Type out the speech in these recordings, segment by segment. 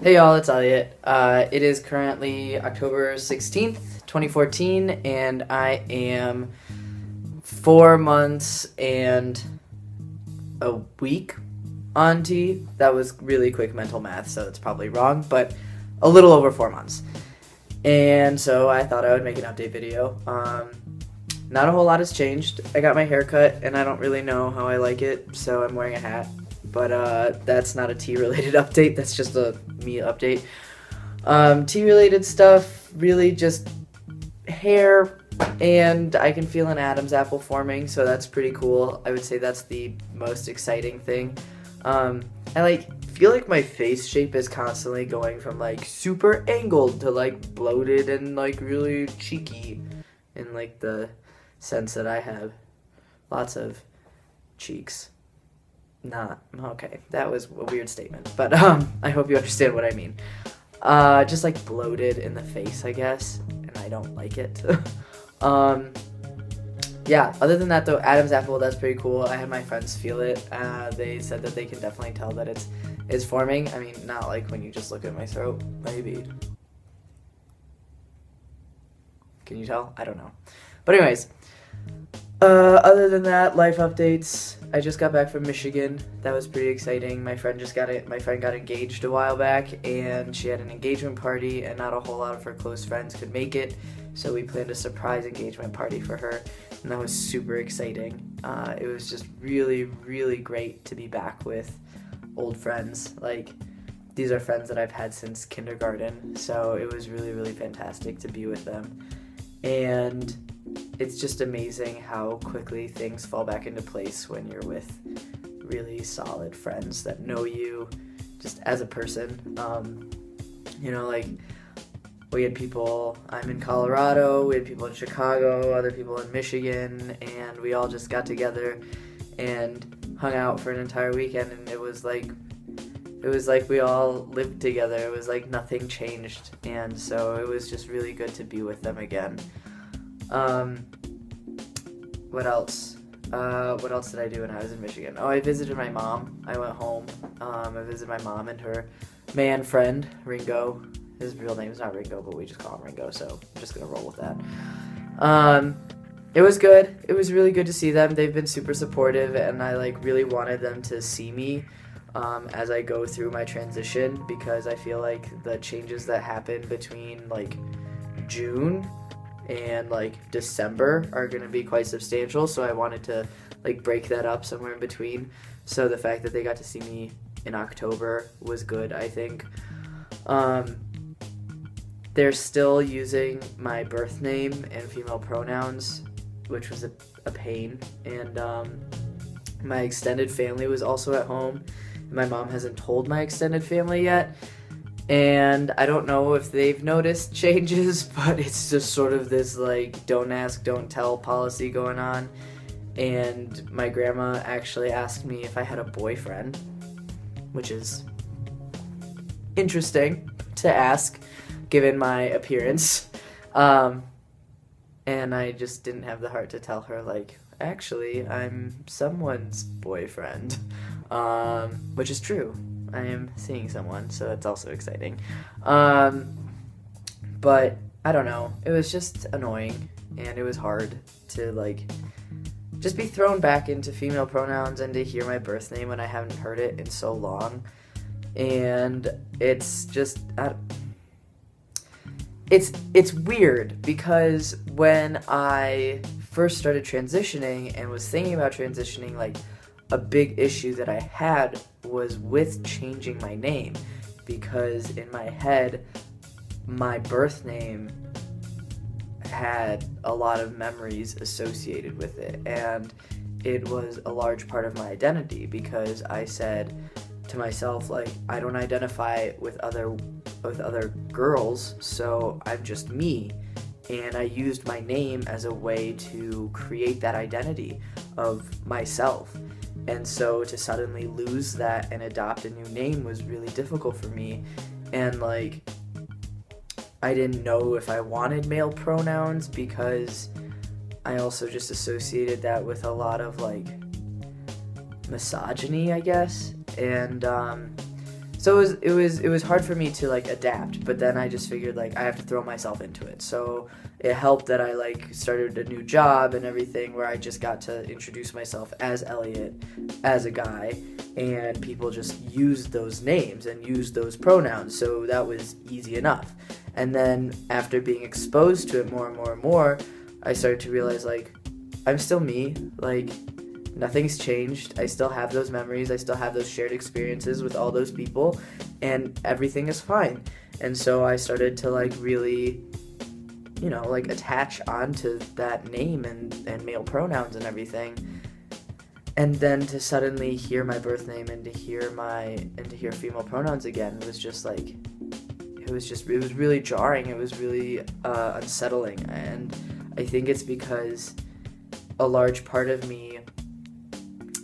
Hey y'all, it's Elliot. It is currently October 16th, 2014, and I am 4 months and a week on T. That was really quick mental math, so it's probably wrong, but a little over 4 months. And so I thought I would make an update video. Not a whole lot has changed. I got my hair cut, and I don't really know how I like it, so I'm wearing a hat. But that's not a tea-related update. That's just a me update. Tea-related stuff, really just hair, and I can feel an Adam's apple forming, so that's pretty cool. I would say that's the most exciting thing. I feel like my face shape is constantly going from super angled to bloated and really cheeky, in the sense that I have lots of cheeks. Not okay. That was a weird statement, but I hope you understand what I mean. Just bloated in the face, I guess, and I don't like it. Yeah. Other than that, though, Adam's apple, that's pretty cool. I had my friends feel it. They said that they can definitely tell that it's forming. I mean, not when you just look at my throat. Maybe. Can you tell? I don't know. But anyways. Other than that, life updates. I just got back from Michigan. That was pretty exciting. My friend got engaged a while back, and she had an engagement party, and not a whole lot of her close friends could make it, so we planned a surprise engagement party for her, and that was super exciting. It was just really, really great to be back with old friends. These are friends that I've had since kindergarten, so it was really, really fantastic to be with them. And it's just amazing how quickly things fall back into place when you're with really solid friends that know you just as a person. We had people, I'm in Colorado, we had people in Chicago, other people in Michigan, and we all just got together and hung out for an entire weekend, and it was like we all lived together. It was like nothing changed, and so it was just really good to be with them again. What else? What else did I do when I was in Michigan? Oh, I visited my mom. I went home. I visited my mom and her man friend, Ringo. His real name's not Ringo, but we just call him Ringo, so I'm just gonna roll with that. It was good. It was really good to see them. They've been super supportive, and I really wanted them to see me as I go through my transition, because I feel like the changes that happen between June and December are going to be quite substantial, so I wanted to break that up somewhere in between. So the fact that they got to see me in October was good, I think. They're still using my birth name and female pronouns, which was a pain, and my extended family was also at home. My mom hasn't told my extended family yet, and I don't know if they've noticed changes, but it's just sort of this don't ask, don't tell policy going on. And my grandma actually asked me if I had a boyfriend, which is interesting to ask given my appearance. And I just didn't have the heart to tell her actually I'm someone's boyfriend, which is true. I am seeing someone, so that's also exciting. But I don't know. It was just annoying, and it was hard to just be thrown back into female pronouns and to hear my birth name when I haven't heard it in so long. And it's just it's weird, because when I first started transitioning and was thinking about transitioning, a big issue that I had was with changing my name, because in my head, my birth name had a lot of memories associated with it, and it was a large part of my identity, because I said to myself, I don't identify with other girls, so I'm just me. And I used my name as a way to create that identity of myself. And so to suddenly lose that and adopt a new name was really difficult for me. And I didn't know if I wanted male pronouns, because I also just associated that with a lot of misogyny, I guess. And So it was hard for me to like adapt, but then I just figured like I have to throw myself into it. So it helped that I like started a new job and everything where I just got to introduce myself as Elliot, as a guy, and people just used those names and used those pronouns. So that was easy enough. And then after being exposed to it more and more and more, I started to realize like I'm still me, like nothing's changed. I still have those memories. I still have those shared experiences with all those people, and everything is fine. And so I started to like really, like attach onto that name and male pronouns and everything. And then to suddenly hear my birth name and to hear female pronouns again was just like, it was really jarring. It was really unsettling. And I think it's because a large part of me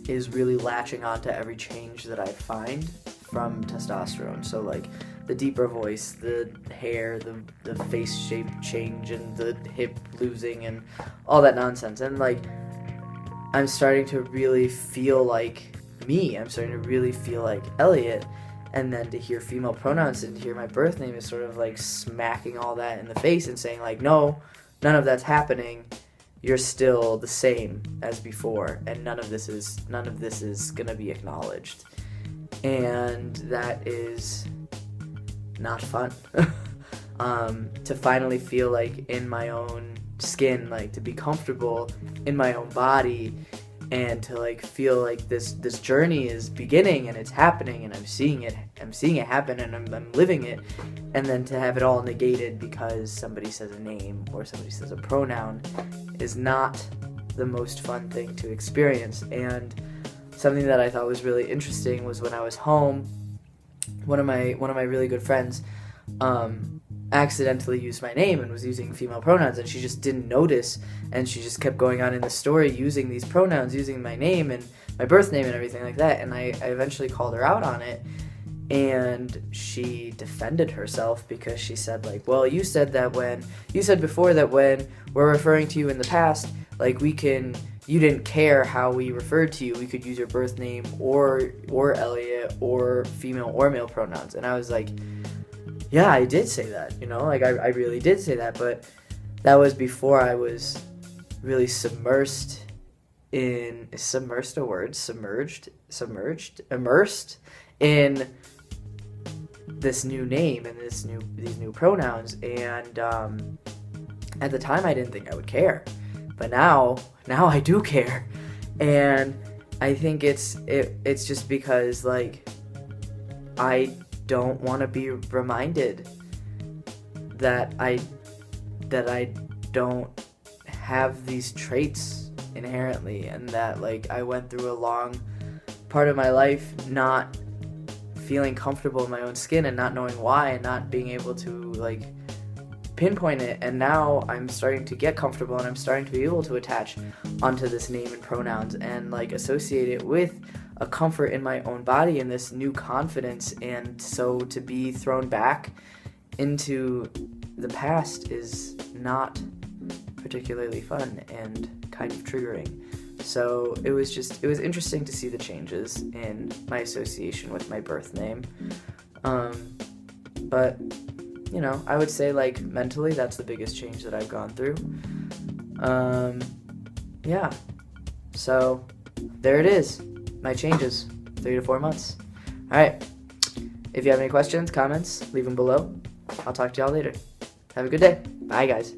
is really latching onto every change that I find from testosterone. So like the deeper voice, the hair, the face shape change, and the hip losing, and all that nonsense. And like I'm starting to really feel like me. I'm starting to really feel like Elliot. And then to hear female pronouns and to hear my birth name is sort of like smacking all that in the face and saying like, no, none of that's happening. You're still the same as before, and none of this is gonna be acknowledged, and that is not fun. To finally feel like in my own skin, like to be comfortable in my own body, and to like feel like this journey is beginning and it's happening, and I'm seeing it happen, and I'm living it, and then to have it all negated because somebody says a name or somebody says a pronoun is not the most fun thing to experience. And something that I thought was really interesting was when I was home, one of my really good friends accidentally used my name and was using female pronouns, and she just didn't notice, and she just kept going on in the story using these pronouns, using my name and my birth name and everything like that. And I eventually called her out on it, and she defended herself because she said like, well, you said before that when we're referring to you in the past, like you didn't care how we referred to you. We could use your birth name or Elliot or female or male pronouns. And I was like, yeah, I did say that, like I really did say that, but that was before I was really immersed in this new name and these new pronouns. And at the time I didn't think I would care, but now I do care. And I think it's just because like I don't want to be reminded that I don't have these traits inherently, and that like I went through a long part of my life not feeling comfortable in my own skin and not knowing why and not being able to like pinpoint it. And now I'm starting to get comfortable, and I'm starting to be able to attach onto this name and pronouns and like associate it with a comfort in my own body and this new confidence. And so to be thrown back into the past is not particularly fun and kind of triggering. So it was interesting to see the changes in my association with my birth name. But I would say like mentally that's the biggest change that I've gone through. Yeah. So there it is. My changes, 3 to 4 months. All right. If you have any questions, comments, leave them below. I'll talk to y'all later. Have a good day. Bye, guys.